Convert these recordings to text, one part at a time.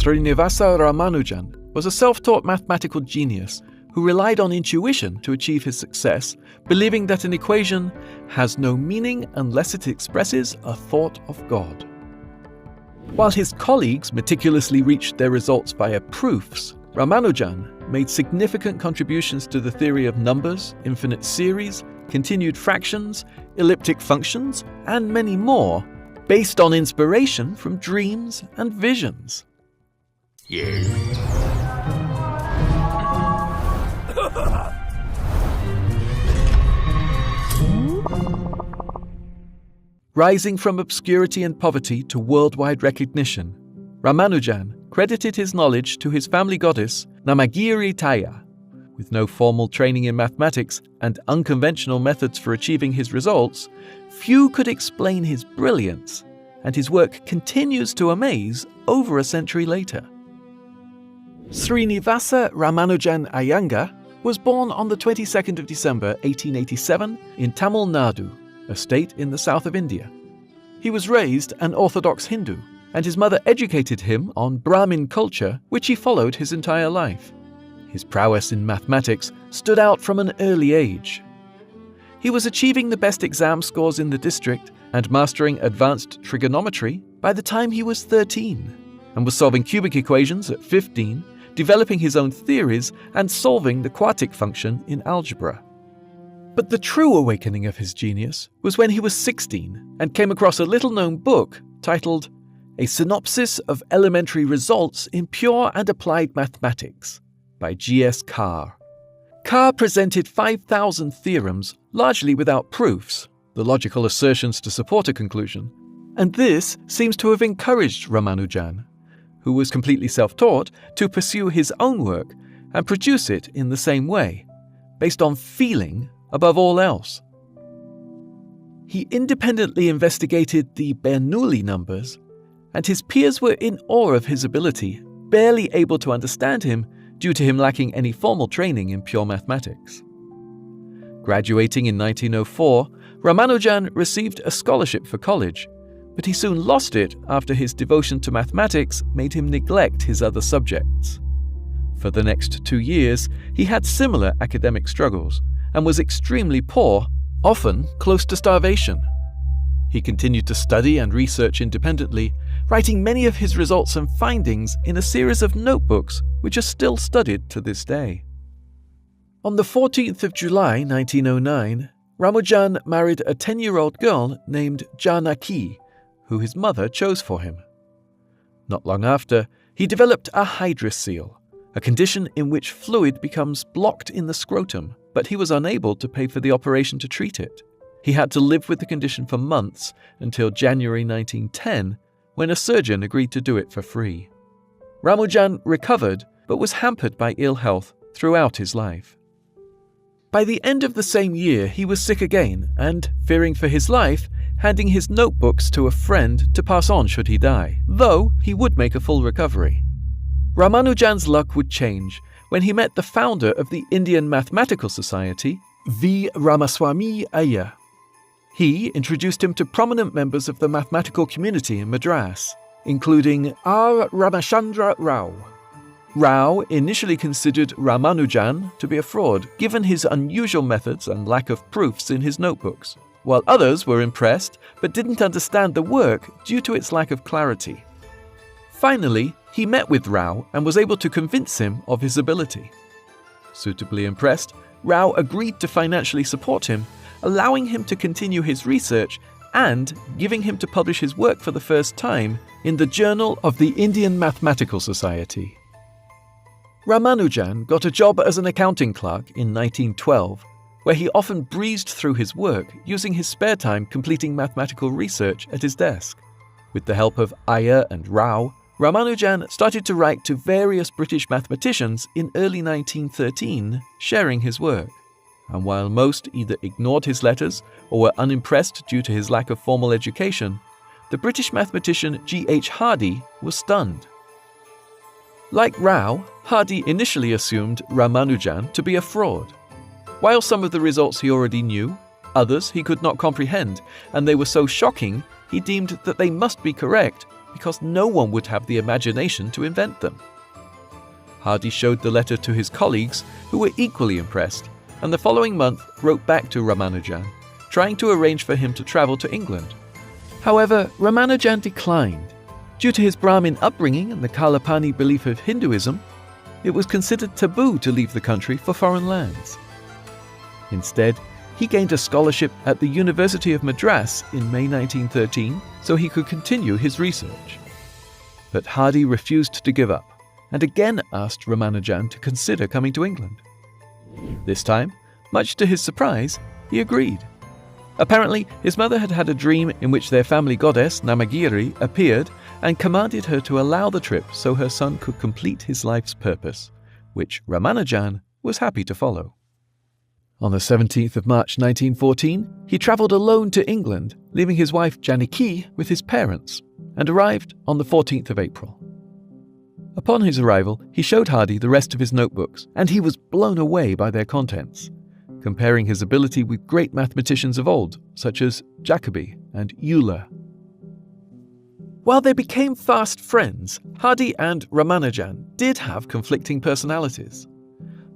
Srinivasa Ramanujan was a self-taught mathematical genius who relied on intuition to achieve his success, believing that an equation has no meaning unless it expresses a thought of God. While his colleagues meticulously reached their results via proofs, Ramanujan made significant contributions to the theory of numbers, infinite series, continued fractions, elliptic functions, and many more, based on inspiration from dreams and visions. Rising from obscurity and poverty to worldwide recognition, Ramanujan credited his knowledge to his family goddess Namagiri Taya. With no formal training in mathematics and unconventional methods for achieving his results, few could explain his brilliance, and his work continues to amaze over a century later. Srinivasa Ramanujan Iyengar was born on the 22nd of December 1887 in Tamil Nadu, a state in the south of India. He was raised an Orthodox Hindu, and his mother educated him on Brahmin culture, which he followed his entire life. His prowess in mathematics stood out from an early age. He was achieving the best exam scores in the district and mastering advanced trigonometry by the time he was 13, and was solving cubic equations at 15, developing his own theories and solving the quartic function in algebra. But the true awakening of his genius was when he was 16 and came across a little-known book titled A Synopsis of Elementary Results in Pure and Applied Mathematics by G.S. Carr. Carr presented 5,000 theorems, largely without proofs, the logical assertions to support a conclusion, and this seems to have encouraged Ramanujan, who was completely self-taught, to pursue his own work and produce it in the same way, based on feeling above all else. He independently investigated the Bernoulli numbers, and his peers were in awe of his ability, barely able to understand him due to him lacking any formal training in pure mathematics. Graduating in 1904, Ramanujan received a scholarship for college, but he soon lost it after his devotion to mathematics made him neglect his other subjects. For the next 2 years, he had similar academic struggles and was extremely poor, often close to starvation. He continued to study and research independently, writing many of his results and findings in a series of notebooks which are still studied to this day. On the 14th of July 1909, Ramanujan married a 10-year-old girl named Janaki, who his mother chose for him. Not long after, he developed a hydrocele, a condition in which fluid becomes blocked in the scrotum, but he was unable to pay for the operation to treat it. He had to live with the condition for months until January 1910, when a surgeon agreed to do it for free. Ramanujan recovered, but was hampered by ill health throughout his life. By the end of the same year, he was sick again and, fearing for his life, handing his notebooks to a friend to pass on should he die, though he would make a full recovery. Ramanujan's luck would change when he met the founder of the Indian Mathematical Society, V. Ramaswamy Iyer. He introduced him to prominent members of the mathematical community in Madras, including R. Ramachandra Rao. Rao initially considered Ramanujan to be a fraud, given his unusual methods and lack of proofs in his notebooks, while others were impressed but didn't understand the work due to its lack of clarity. Finally, he met with Rao and was able to convince him of his ability. Suitably impressed, Rao agreed to financially support him, allowing him to continue his research and giving him to publish his work for the first time in the Journal of the Indian Mathematical Society. Ramanujan got a job as an accounting clerk in 1912, where he often breezed through his work, using his spare time completing mathematical research at his desk. With the help of Iyer and Rao, Ramanujan started to write to various British mathematicians in early 1913, sharing his work. And while most either ignored his letters or were unimpressed due to his lack of formal education, the British mathematician G.H. Hardy was stunned. Like Rao, Hardy initially assumed Ramanujan to be a fraud. While some of the results he already knew, others he could not comprehend, and they were so shocking he deemed that they must be correct, because no one would have the imagination to invent them. Hardy showed the letter to his colleagues, who were equally impressed, and the following month wrote back to Ramanujan, trying to arrange for him to travel to England. However, Ramanujan declined. Due to his Brahmin upbringing and the Kalapani belief of Hinduism, it was considered taboo to leave the country for foreign lands. Instead, he gained a scholarship at the University of Madras in May 1913 so he could continue his research. But Hardy refused to give up and again asked Ramanujan to consider coming to England. This time, much to his surprise, he agreed. Apparently, his mother had had a dream in which their family goddess, Namagiri, appeared and commanded her to allow the trip so her son could complete his life's purpose, which Ramanujan was happy to follow. On the 17th of March 1914, he travelled alone to England, leaving his wife Janaki with his parents, and arrived on the 14th of April. Upon his arrival, he showed Hardy the rest of his notebooks, and he was blown away by their contents, comparing his ability with great mathematicians of old, such as Jacobi and Euler. While they became fast friends, Hardy and Ramanujan did have conflicting personalities.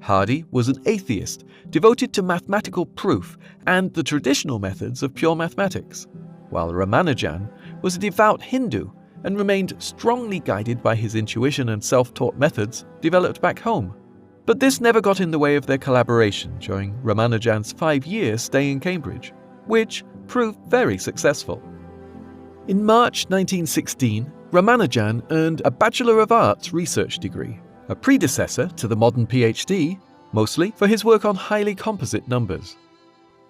Hardy was an atheist, devoted to mathematical proof and the traditional methods of pure mathematics, while Ramanujan was a devout Hindu and remained strongly guided by his intuition and self-taught methods developed back home. But this never got in the way of their collaboration during Ramanujan's 5-year stay in Cambridge, which proved very successful. In March 1916, Ramanujan earned a Bachelor of Arts research degree, a predecessor to the modern PhD, mostly for his work on highly composite numbers.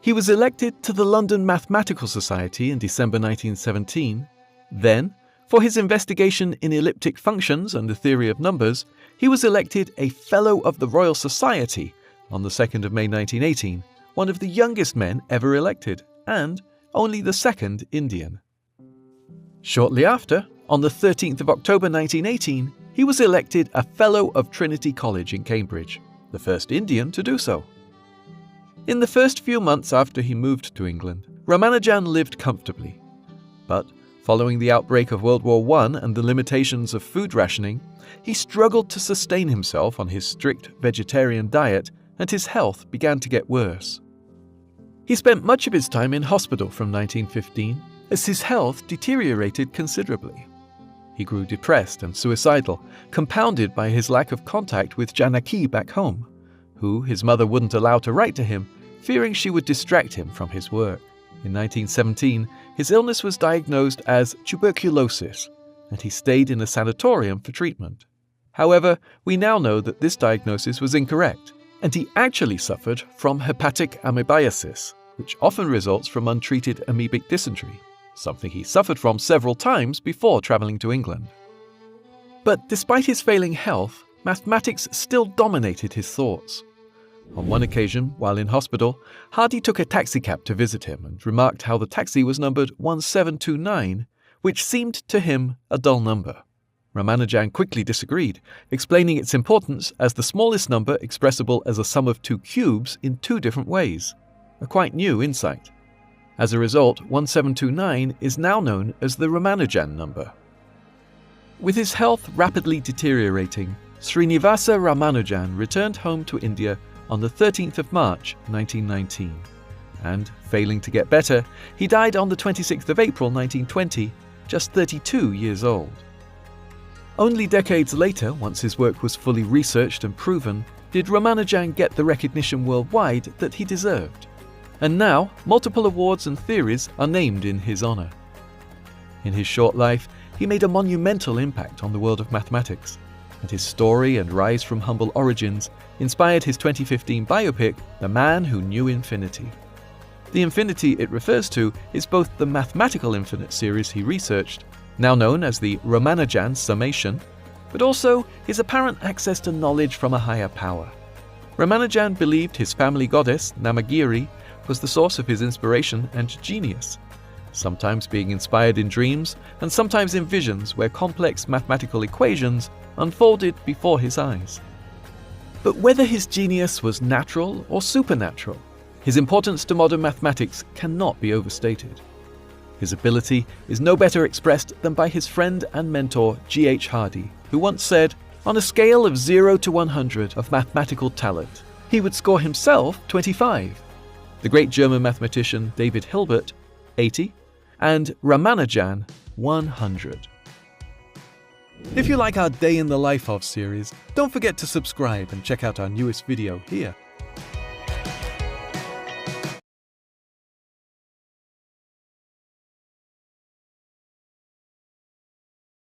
He was elected to the London Mathematical Society in December 1917. Then, for his investigation in elliptic functions and the theory of numbers, he was elected a Fellow of the Royal Society on the 2nd of May 1918, one of the youngest men ever elected, and only the second Indian. Shortly after, on the 13th of October 1918, he was elected a Fellow of Trinity College in Cambridge, the first Indian to do so. In the first few months after he moved to England, Ramanujan lived comfortably. But following the outbreak of World War I and the limitations of food rationing, he struggled to sustain himself on his strict vegetarian diet, and his health began to get worse. He spent much of his time in hospital from 1915 as his health deteriorated considerably. He grew depressed and suicidal, compounded by his lack of contact with Janaki back home, who his mother wouldn't allow to write to him, fearing she would distract him from his work. In 1917, his illness was diagnosed as tuberculosis, and he stayed in a sanatorium for treatment. However, we now know that this diagnosis was incorrect, and he actually suffered from hepatic amoebiasis, which often results from untreated amoebic dysentery, something he suffered from several times before travelling to England. But despite his failing health, mathematics still dominated his thoughts. On one occasion, while in hospital, Hardy took a taxicab to visit him and remarked how the taxi was numbered 1729, which seemed to him a dull number. Ramanujan quickly disagreed, explaining its importance as the smallest number expressible as a sum of 2 cubes in 2 different ways, a quite new insight. As a result, 1729 is now known as the Ramanujan number. With his health rapidly deteriorating, Srinivasa Ramanujan returned home to India on the 13th of March 1919, and, failing to get better, he died on the 26th of April 1920, just 32 years old. Only decades later, once his work was fully researched and proven, did Ramanujan get the recognition worldwide that he deserved. And now, multiple awards and theories are named in his honor. In his short life, he made a monumental impact on the world of mathematics, and his story and rise from humble origins inspired his 2015 biopic, The Man Who Knew Infinity. The infinity it refers to is both the mathematical infinite series he researched, now known as the Ramanujan summation, but also his apparent access to knowledge from a higher power. Ramanujan believed his family goddess, Namagiri, was the source of his inspiration and genius, sometimes being inspired in dreams and sometimes in visions where complex mathematical equations unfolded before his eyes. But whether his genius was natural or supernatural, his importance to modern mathematics cannot be overstated. His ability is no better expressed than by his friend and mentor G.H. Hardy, who once said, "On a scale of 0 to 100 of mathematical talent, he would score himself 25. The great German mathematician David Hilbert, 80, and Ramanujan, 100. If you like our Day in the Life of series, don't forget to subscribe and check out our newest video here.